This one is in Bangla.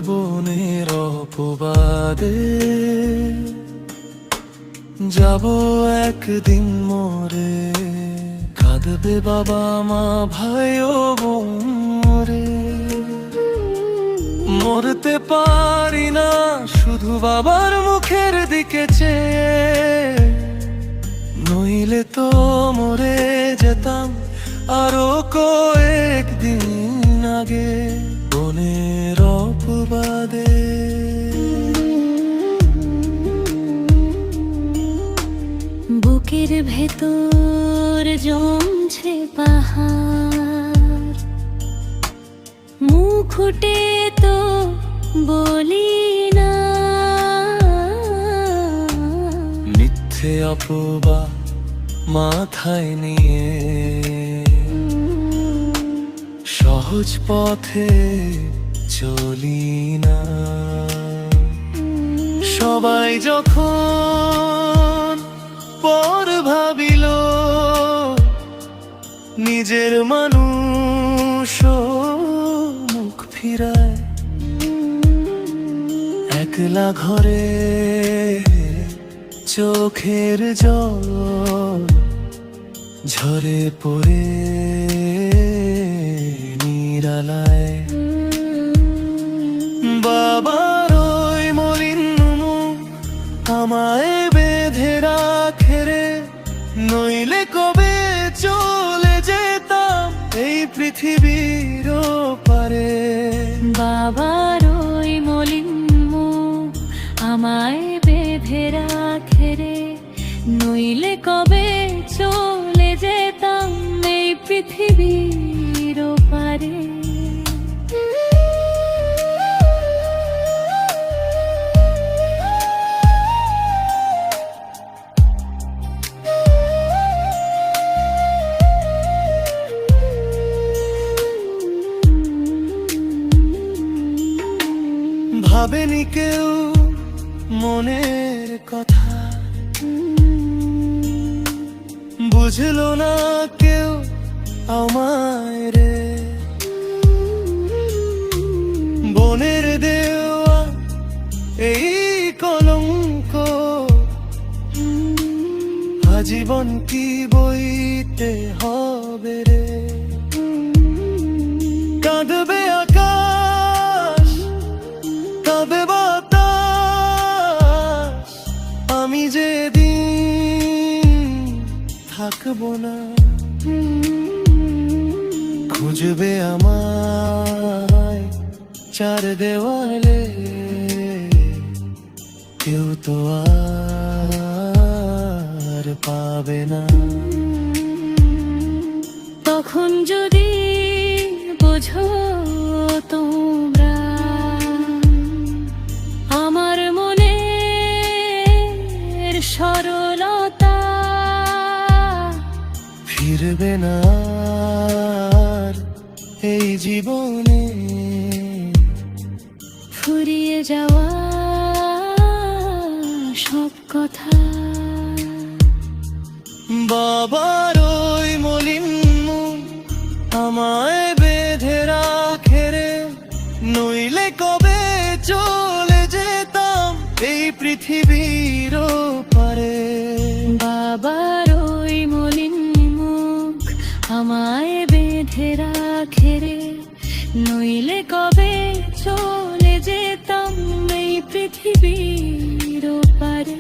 বনের অপবাদে যাব একদিন মরে, কাঁদবে বাবা মা ভাই ও বোনরে। মরতে পারি না শুধু বাবার মুখের দিকে চেয়ে, নইলে তো মরে যেতাম আরো কয়েকদিন আগে বনের অপবাদে। বুকের ভেতর জমছে পাহাড়, মুখ ফুটে তো বলি না। মিথ্যে অপবাদ মাথায় নিয়ে সহজ পথে চলি না। সবাই যখন পর ভাবিল, নিজের মানুষ মুখ ফিরায়। একলা ঘরে চোখের জল ঝরে পড়ে নিরালায়। বাবার ওই মলিন মুখ আমায় বেঁধে রাখে রে, নইলে কবে চলে যেতাম এই পৃথিবীর পারে। বাবার ওই মলিন মুখ আমায় বেঁধে রাখে রে, নইলে কবে চলে যেতাম এই পৃথিবীর পারে। ভাবেনি কেউ মনের কথা, বুঝলো না কেউ আমায় রে। বনের দেওয়া এই কলঙ্ক আজীবন কি বইতে হবে রে। কাঁদবে আকাশ, কাঁদবে বাতাস, আমি যেদিন থাকবো না। খুঁজবে আমায় চার দেওয়ালে, কেউ তো আর পাবে না। তখন যদি বোঝো তোমরা আমার মনের সরলতা, ফিরবে না আর এই জীবনে ফুরিয়ে যাওয়া সব কথা। বাবার ওই মলিন মুখ আমায় বেঁধে রাখে রে, নইলে কবে চলে যেতাম এই পৃথিবীর পারে। বাবার ওই মলিন মুখ আমায় বেঁধে রাখে রে, নইলে কবে চলে যেতাম এই পৃথিবীর পারে।